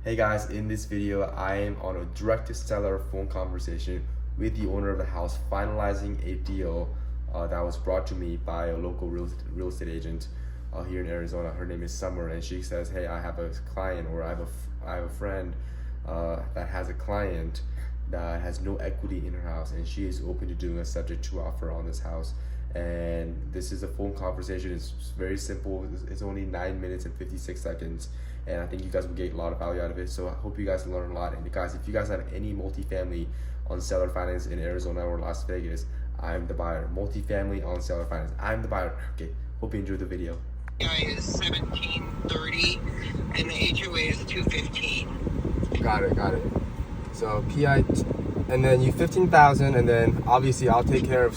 Hey guys, in this video, I am on a direct-to-seller phone conversation with the owner of the house, finalizing a deal that was brought to me by a local real estate agent here in Arizona. Her name is Summer, and she says, "Hey, I have a client, or I have a friend that has a client that has no equity in her house, and she is open to doing a subject to offer on this house." And this is a phone conversation. It's very simple. It's only 9 minutes and 56 seconds, and I think you guys will get a lot of value out of it. So I hope you guys learn a lot. And guys, if you guys have any multifamily on seller finance in Arizona or Las Vegas, I'm the buyer. Multifamily on seller finance, I'm the buyer. Okay, hope you enjoyed the video. PI is 1730 and the HOA is 215. Got it. So PI, and then you 15,000, and then obviously I'll take care of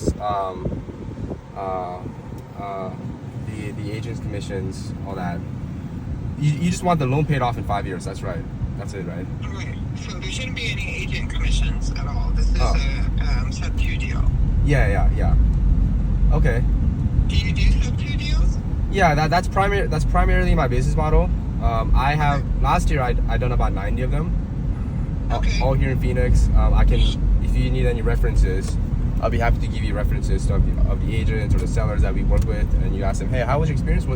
the agent's commissions, all that. You just want the loan paid off in 5 years. That's right. That's it, right? Okay, so there shouldn't be any agent commissions at all. This is a Subto deal. Yeah. Okay. Do you do Subto deals? Yeah, that's primarily my business model. I have last year I done about 90 of them. Okay. All here in Phoenix. I can, if you need any references, I'll be happy to give you references of the agents or the sellers that we work with, and you ask them, hey, how was your experience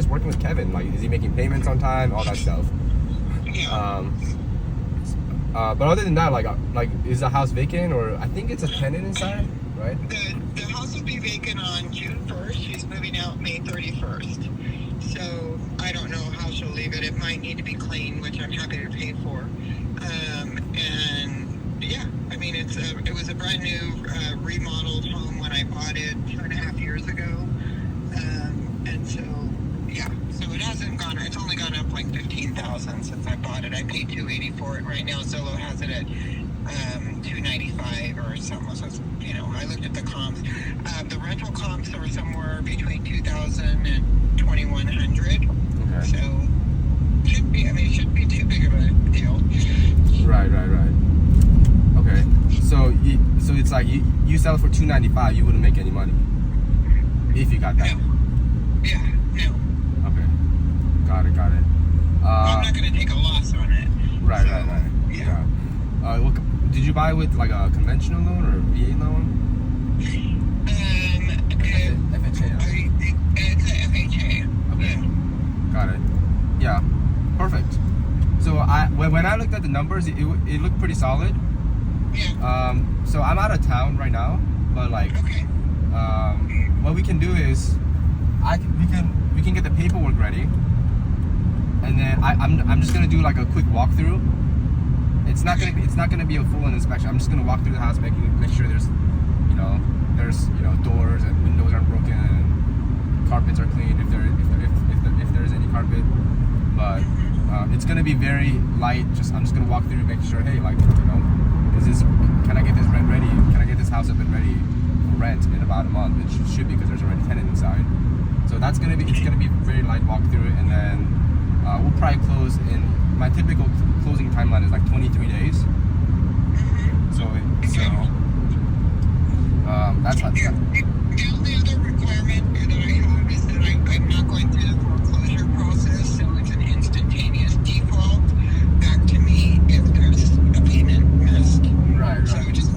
working with Kevin? Like, is he making payments on time? All that stuff. Yeah. But other than that, like is the house vacant, or I think it's a tenant inside, right? The house will be vacant on June 1st. She's moving out May 31st. So I don't know how she'll leave it. It might need to be cleaned, which I'm happy to pay for. And yeah, I mean, it was a brand new remodeled home when I bought it 2.5 years ago. And so, yeah, so it hasn't gone, it's only gone up like 15,000 since I bought it. I paid $280 for it. Right now, Zillow has it at $295 or something. So, you know, I looked at the comps. The rental comps are somewhere between $2,000 and $2,100. Okay. So, it shouldn't be too big of a deal. Right. Okay. So it's like you sell it for $295, you wouldn't make any money if you got that. No. Yeah, no. Okay. Got it. I'm not going to take a loss on it. Right. Yeah. Did you buy with like a conventional loan or a VA loan? FHA. It's a FHA. Okay. Yeah. Got it. Yeah. Perfect. So when I looked at the numbers, it looked pretty solid. Yeah. So I'm out of town right now, but like, Okay. what we can do is, we can get the paperwork ready, and then I'm just gonna do like a quick walkthrough. It's not gonna be a full inspection. I'm just gonna walk through the house, make sure there's doors and windows aren't broken and carpets are clean if there is any carpet. But it's gonna be very light. I'm just gonna walk through, make sure, hey, like, can I get this rent ready? Can I get this house up and ready for rent in about a month? It should be, because there's already a tenant inside. So it's gonna be a very light walkthrough, and then we'll probably close in. My typical closing timeline is like 23 days. So that's how. The only other requirement that I have is that I'm not going through the foreclosure process, so it's an instantaneous default back to me if there's a payment missed. Right. So just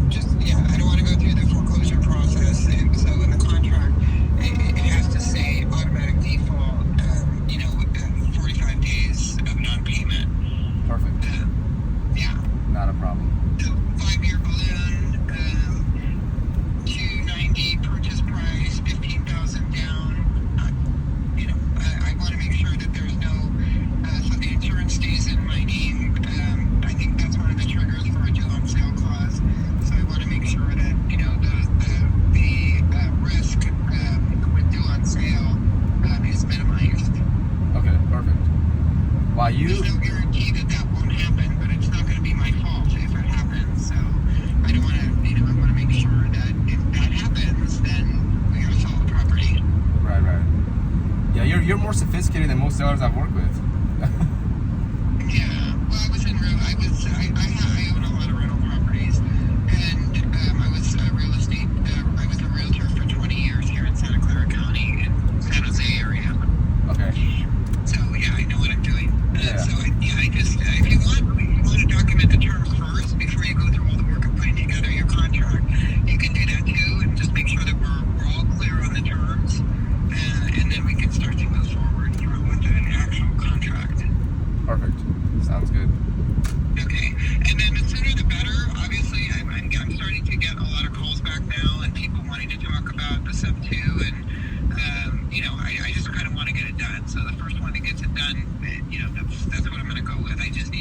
I don't want to go through the foreclosure process, and so in the contract it has to say automatic default. 45 days of non-payment. Perfect. Yeah. Not a problem. So 5-year balloon, 290 purchase price, 15,000 down. I want to make sure that there's no, so the insurance stays in my name. I think that's one of the triggers for a due on sale clause. So I want to make sure that, the risk with due on sale is minimized. Okay, perfect. Wow, There's no guarantee that won't happen, but it's not going to be my fault if it happens. So I don't want to, I want to make sure that if that happens, then we got to sell the property. Right. Yeah, you're more sophisticated than most sellers I've worked with. Yeah, well, I own a lot of rental properties, and I was a realtor for 20 years here in Santa Clara County in San Jose area. Okay. So yeah, I know what I'm doing. Yeah. So I perfect. Sounds good. Okay, and then the sooner the better. Obviously, I'm starting to get a lot of calls back now, and people wanting to talk about the Subto, and I just kind of want to get it done. So the first one that gets it done, that's what I'm going to go with. I just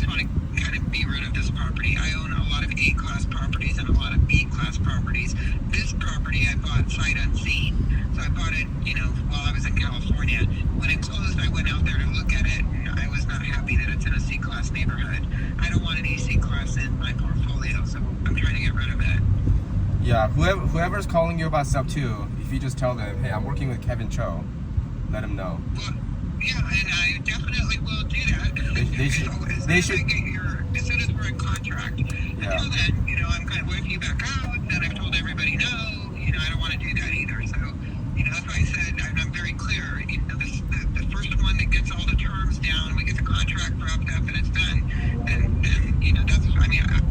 want to kind of be rid of this property. I own a lot of A-class properties and a lot of B-class properties. This property I bought sight unseen, so I bought it, while I was in California. When it closed, I went out there to look at it, and I was not happy that it's in a C-class neighborhood. I don't want any C-class in my portfolio, so I'm trying to get rid of it. Yeah, whoever's calling you about Subto, if you just tell them, hey, I'm working with Kevin Cho, let him know. Well, yeah, and I definitely will do that. They should. As soon as we're in contract. Yeah. Until then, I'm kind of waiting you back out, and I've told everybody no, I don't want to do that either. So, that's why I said, I'm very clear, the first one that gets all the terms down, we get the contract wrapped up and it's done, then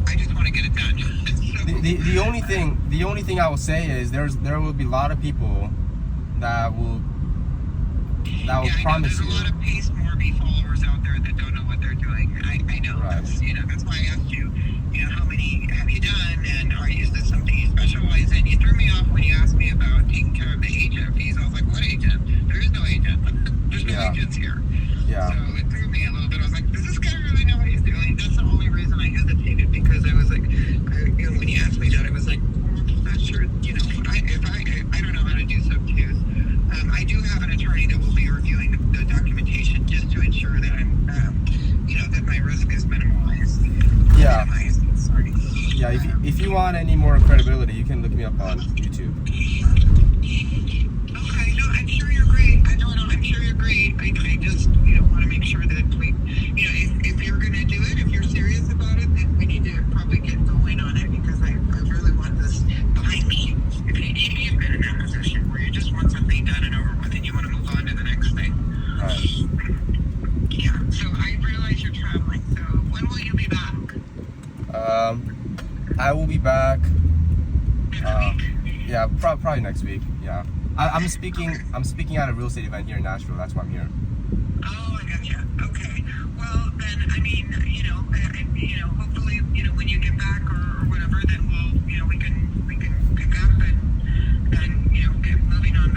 I just want to get it done. So, The only thing I will say is there will be a lot of people that will promise you. There's a lot of Pace Morby followers out there that don't know what they're doing. I know. Right. That's why I asked you, how many have you done, and is this something you specialize in? You threw me off when you asked me about taking care of the agent fees. I was like, what agent? There is no agent. There's no agents here. Yeah. So it threw me a little bit. I was like, does this guy really know what he's doing? That's the only reason I hesitated, because I was like, when you asked me that, I was like, I'm not sure, I don't know how to do Subtos. I do have an attorney that will be reviewing the documentation just to ensure that I'm, that my risk is minimized. Yeah. Sorry. Yeah, if you want any more credibility, you can look me up on YouTube. Okay, no, I'm sure you're great. I'm sure you're great. I just, want to make sure that we, if you're going to do it, if you're serious about it, then we need to probably get going on it, because I really want this behind me. If you've been in that position where you just want something done and over with, and you want to move on to the next thing. Right. Yeah, so I realize you're traveling, so when will you be back? I will be back. Next week? Yeah, probably next week. Yeah, I'm speaking at a real estate event here in Nashville. That's why I'm here. Oh, I gotcha. Okay. Well, then, hopefully, when you get back or whatever, then we can pick up and get moving on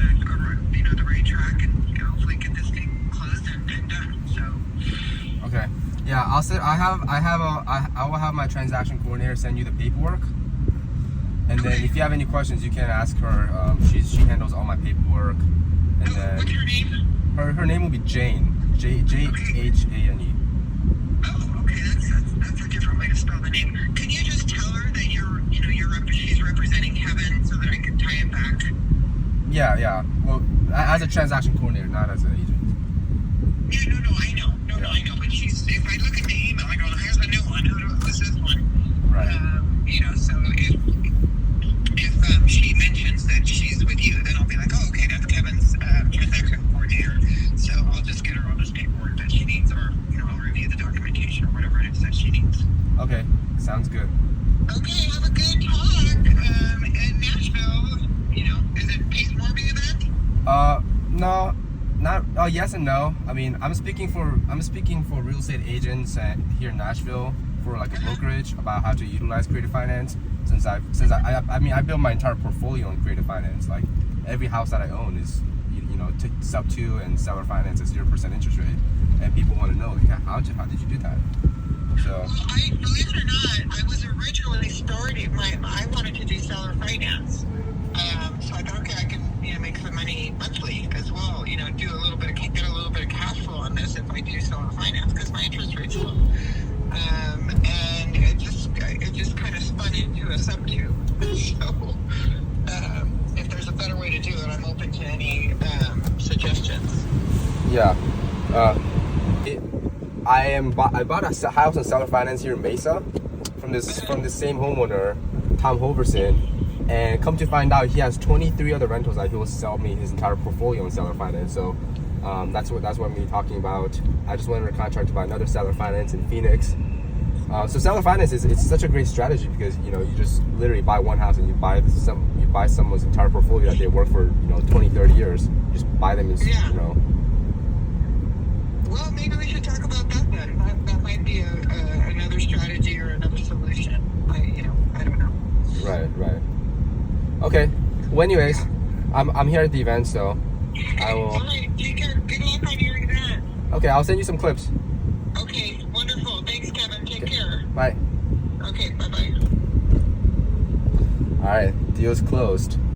the right track, and hopefully get this thing closed and done. So. Okay. Yeah, I will have my transaction coordinator send you the paperwork, and then if you have any questions, you can ask her. She handles all my paperwork, and then What's your name? her name will be Jane. Jhane. Oh, okay. That's a different way to spell the name. Can you just tell her that she's representing Kevin, so that I can tie it back? Yeah. Well, as a transaction coordinator, not as an agent. Yeah, no, I know. I know. But if I look at the email, I go, here's a new one. Who's this one? Right. So if she mentions that she's with you, then I'll be like, oh, okay, that's Kevin's transaction coordinator. So I'll just get her all this paperwork that she needs, or I'll review the documentation or whatever it is that she needs. Okay, sounds good. Okay, have a good talk. In Nashville, is it Pace Morby event? No, not. Oh, yes and no. I mean, I'm speaking for real estate agents here in Nashville for like a brokerage about how to utilize creative finance. Since I built my entire portfolio on creative finance. Like every house that I own is, Subto and seller finance is 0% interest rate, and people want to know, how did you do that? So. Well, believe it or not, I was originally starting I wanted to do seller finance. So I thought, okay, I can make some money monthly as well. Get a little bit of cash flow on this if I do seller finance, because my interest rate's low. And it just kind of spun into a Subto. So if there's a better way to do it, I'm open to any suggestions. Yeah. I bought a house on seller finance here in Mesa from this same homeowner, Tom Hoverson, and come to find out he has 23 other rentals that he will sell me his entire portfolio on seller finance. So that's what we're talking about. I just went under contract to buy another seller finance in Phoenix. So seller finance it's such a great strategy, because you just literally buy one house and you buy someone's entire portfolio that they work for 20-30 years. You just buy them as Well, maybe we should talk about that then. That might be another strategy or another solution. I don't know. Right. Okay. Well, anyways, I'm here at the event, so I will. All right, take care. Good luck on your event. Okay, I'll send you some clips. Okay, wonderful. Thanks, Kevin. Take care. Bye. Okay, bye-bye. All right, deal's closed.